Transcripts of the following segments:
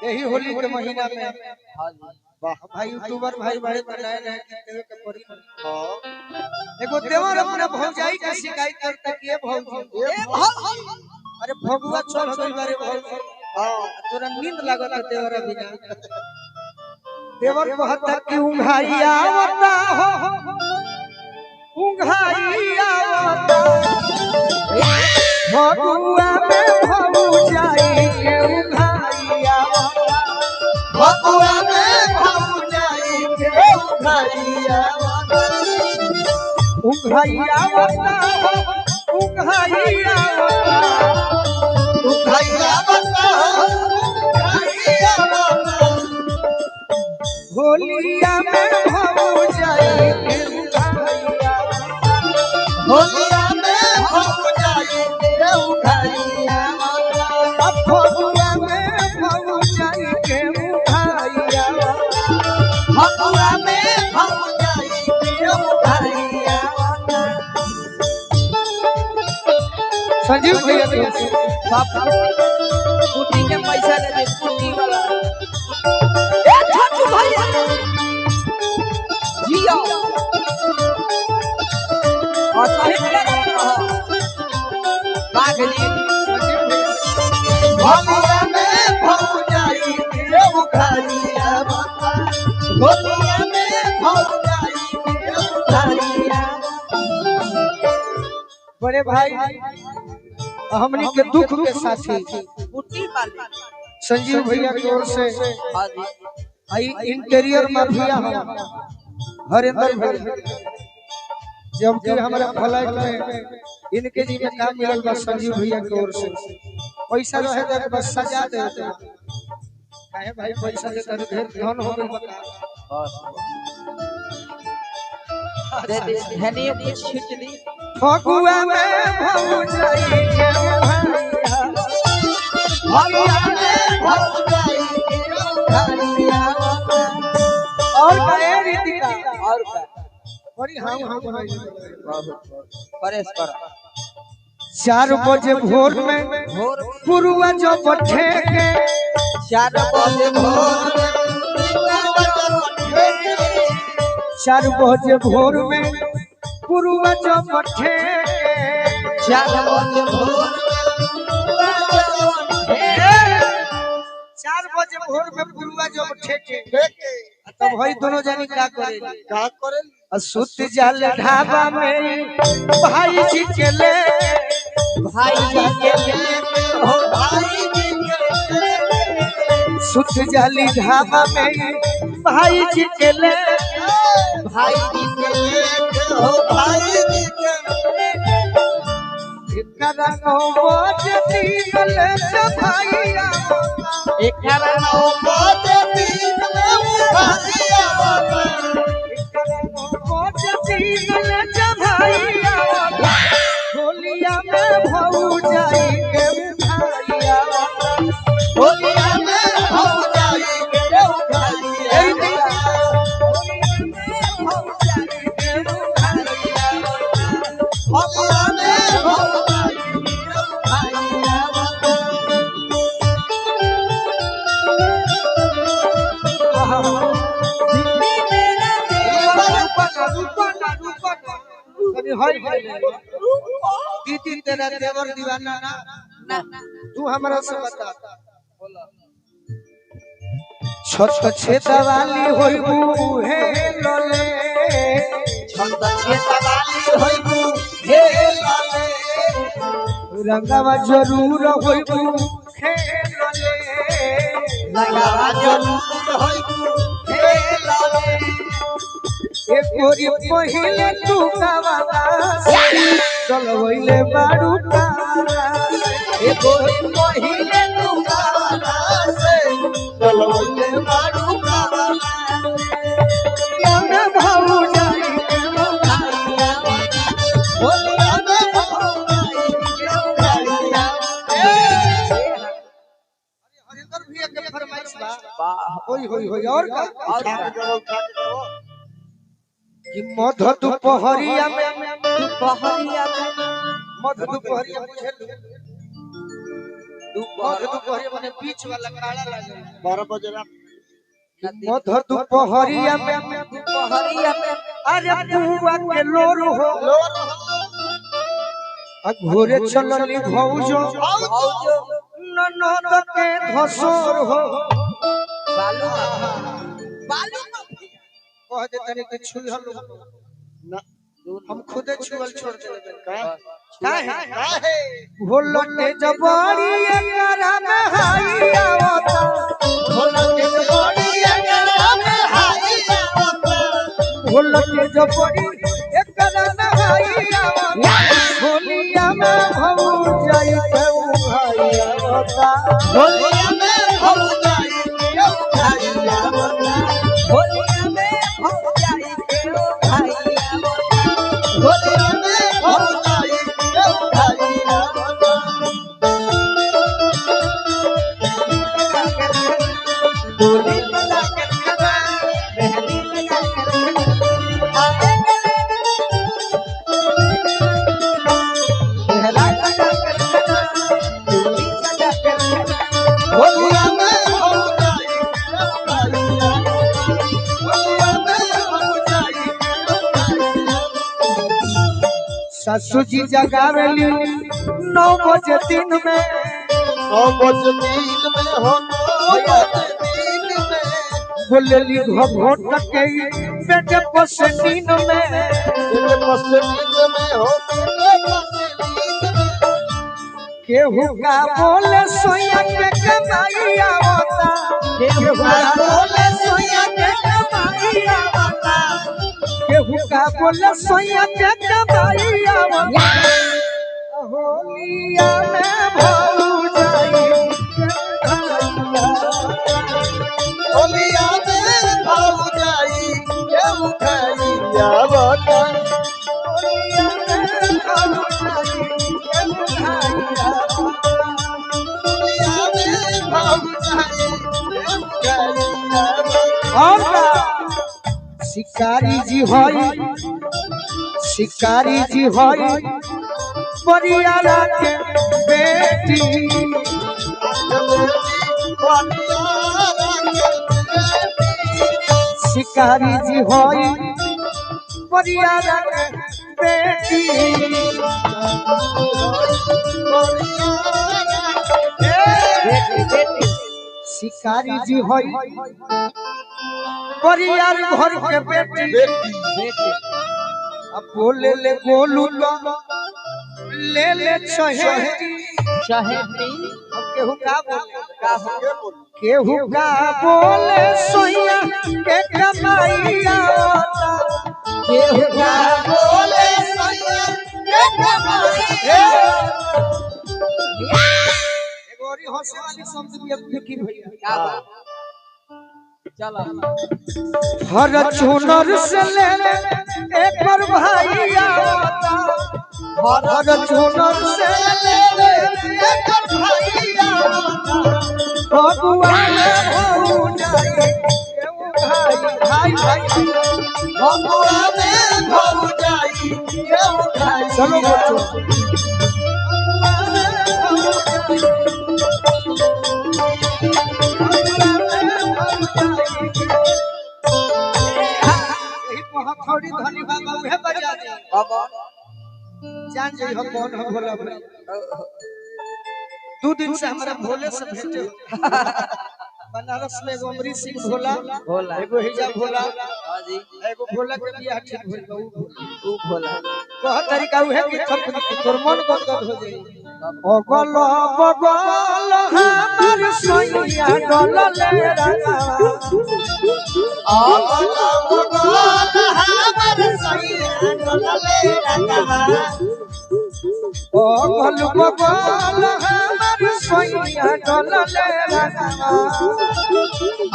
यही होली के महीना में वाह भाई यूट्यूबर भाई बड़े नए नए देवे के परी हां एगो देवर अपने भौजाई के शिकायत करता कि ए भौजी अरे भगुआ चल गई बारे भौजी हां तोरा नींद लागत देवर बिना देवर कहता कि उंघाइया आवता हो उंघाइया आवता भगुआ में भौजाई के उंघाइया भगुआ में भौजाई के उंघाइया उंघाइया आवता उंघाइया उंघाइया आवता होलिया में भौजाई के उंघाइया होलिया में भौजाई के उंघाइया अब भगुआ में भौजाई के उंघाइया भगुआ में भौजाई के उंघाइया संजीव भैया के कुटी के पैसा दे दे कुटी वाला ए छोटू भैया जियो और साहिब लगा रहा बागली भगुआ में भौजाई के उंघाइया भगुआ में भौजाई के उंघाइया बड़े भाई हमनी के दुख के साथी कुटी वाले संजीव भैया की ओर से आई इंटीरियर माफिया हम हरेंद्र भैया जबकि हमारे फ्लैट में इनके जी में काम मिलल बा संजीव भैया की ओर से पैसा रहे तो बस सजा दे काहे भाई पैसा दे तो ढेर धन हो गइल बता दे दे धनी कुछ छीट ली फगुआ में भौजाई के भगुआ में भौजाई के उंघाइया और कहे रीतिका और का बड़ी हां भाई परेश कर 4 बजे भोर में पुरुआ जो बैठे के 4 बजे भोर में 4 बजे भोर में पुरुआ जो बैठे 4 बजे भोर 4 बजे भोर में पुरुआ जो बैठे के तब भाई दोनों जानी का करे सुत जल ढाबा में भाई जी के ले हो भाई जी के सुत जली ढाबा में भाई जी के ले भाई जी के हो भाई जी के एकरा 9 बजे तीन भाईया एकरा 9 बजे तीन भाईया होलिया में भौजाई के उंघाइया होलिया में भौजाई के उंघाइया भौजाई के उंघाइया होलिया में भौजाई के उंघाइया दीदी तेरा देवर दीवाना ना तू हमरा से बता छोट छेदा वाली होइबू हे लले छोट छेदा वाली होइबू हे लले रंगवा जरूर होइबू हे लले रंगवा जरूर होइबू हे लले एक गोरी पहिले तू कावाला चलवइले बारू तारा एक गोरी पहिले तू कावाला से चलवइले बारू तारा याना भौजाई के उंघाइया होलिया में भौजाई के उंघाइया हरिंदर भैया के फरमाइश बा होई और का कि मध दुपहरिया में मध दुपहरिया बुझल दोपहर माने बीच वाला काला लगे 12 बजे मधु दोपहरिया में अरे बुआ के लोर हो घोरे चलली भौजो ननद के धसोर हो बालू कह दे तनी के छुहल ना हम खुदे छुअल छोड़ देबे काहे भोलटे जबारी एकरा में हाई आवता भोलटे जबारी एकरा में हाई आवता भोलटे जबारी एकरा में हाई आवता होलिया में भौ जाई के भाई आवता होलिया में भौ जाई के भाई आवता होलिया में भौ जाई के भाई आवता होलिया में भौ जाई के भाई आवता डोली लगा के खड़ा मेहंदी लगा के आए मेहला लगा के खड़ा डोली लगा के होलिया में भौ जाई के भाई आवता होलिया में भौ जाई ससुर जी जगावेली 9 बजे दिन में 9 बजे दिन में हो 9 बजे दिन में बोलेली घोट के बेटे पसे दिन में तेरे पसे दिन में हो तेरे पसे दिन में केहू का बोले सोया के कमाई आवता केहू का बोले सोया के कमाई आवता केहू का बोले सोया के कमाई आवता होलिया में भौ जाई होलिया में भौ जाई के उठाई आवता होलिया में भौ जाई के उठाई होलिया में भौ जाई के उठाई आवता शिकारी जी होई परियारा के बेटी शिकारी जी होई परियारा के बेटी शिकारी जी होई परियार घर के बेटी अब बोले ले गोलू तो ले चहेती अब केहू का बोले सोया के कमाई आवता केहू का बोले सोया के कमाई एगो और हंसे वाली शब्द भी अब फिकिर भैया हर चुनर से ले एक बार भाई आवता हर चुनर से ले एक बार भाई आवता बबुआ में भौ जाई केहू भाई बबुआ में भौ जाई केहू भाई चलो बच्चों थोड़ी धनी बाबा उहे बजा दे बाबा जान जाई हो कौन हो भोला भाई 2 दिन से हमरा भोले से भेंटे बनारस में एगो अमरीश सिंह भोला एगो हिजा भोला हां जी एगो भोला के बियाह ठीक भइल बा ऊ भोला कह तरीका उहे कि तोर मन गदगद हो जाई अगल बगल हमर सैया डलले रंगवा अगल बगल हमर सैया डलले रंगवा अगल बगल हमर सैया डलले रंगवा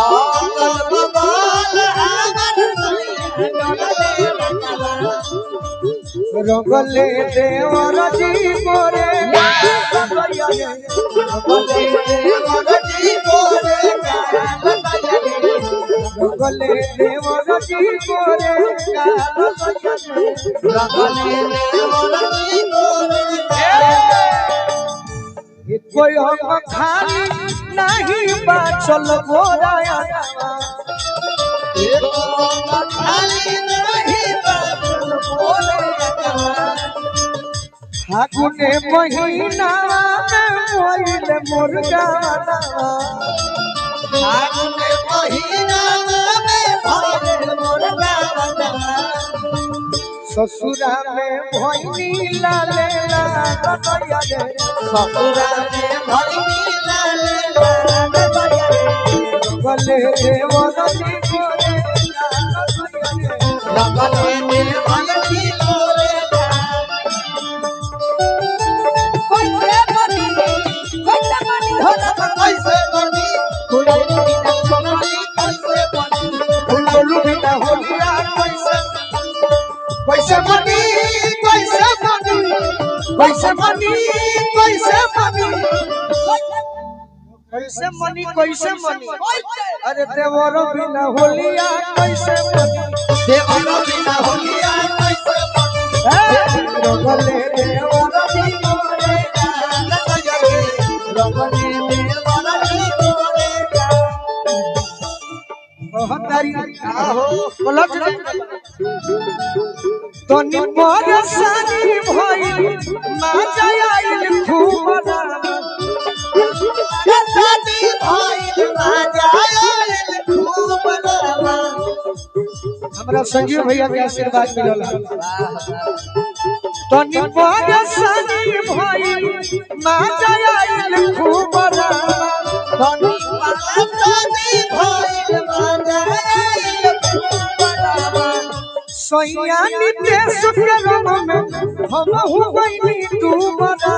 अगल बगल हमर सैया डलले रंगवा रंगले देवर जी मोरे रंगले देवर जी मोरे रंगले देवर जी मोरे रंगले देवर जी मोरे कोई हम खाली नहीं बाचल गोराया फागुने महीना में मोइल मुर्गा ससुरा में भोइनी लाले लाल ससुरा में भोइनी लाले लाल गले वरदी गोरे लगले में भगती गोरे कैसे बनी होला कैसे बनी फुलौलू बिना सोनाली कैसे बनी फुलौलू बिना होलिया कैसे कैसे बनी कैसे बनी कैसे बनी कैसे बनी कैसे मनी कैसे मनी अरे देवर बिना होलिया कैसे बनी देवर बिना होलिया कैसे बनी रंगले देवर बिना रंगले देवर बिना बहुत तारी आहो पलट तनी मोर सानी भइल ना जाइल खूब सानी भइल ना जाइल खूब हमरा संजीव भैया के आशीर्वाद मिलल तनी मोर सानी भइल ना जाइल खूब तनी मोर सानी भइल ना जाइल सैया नितेश के रंग में हम हो गइनी तू बना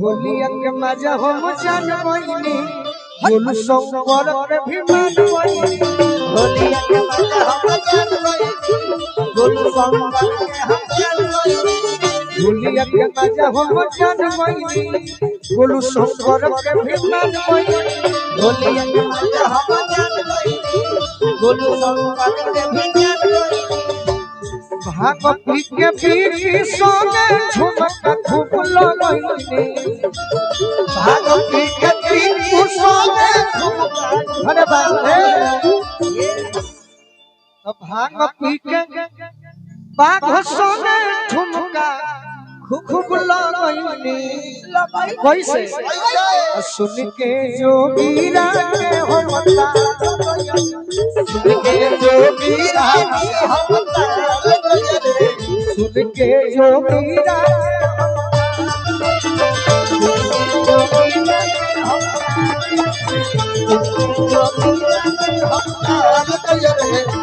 होलिया के मजा हम जान गइनी बोल संवर के भी मान गइनी होलिया के मजा हम जान गइनी बोल संवर के हम जान गइनी होलिया के मजा हम जान गइनी बोलू संवर के भी मान गइनी होलिया के मजा हम जान गइनी बोलू संवर के भी जान गइनी भाग पी के पीरी सोने झुमका खूब लगइनी भाग पी के पीरी सोने झुमका अरे भाग पी के बाघ सोने झुमका खूब लगइनी कैसे सुन के जोगीरा के होता सुन के जोगीरा के होता सुन के जोगीरा के होता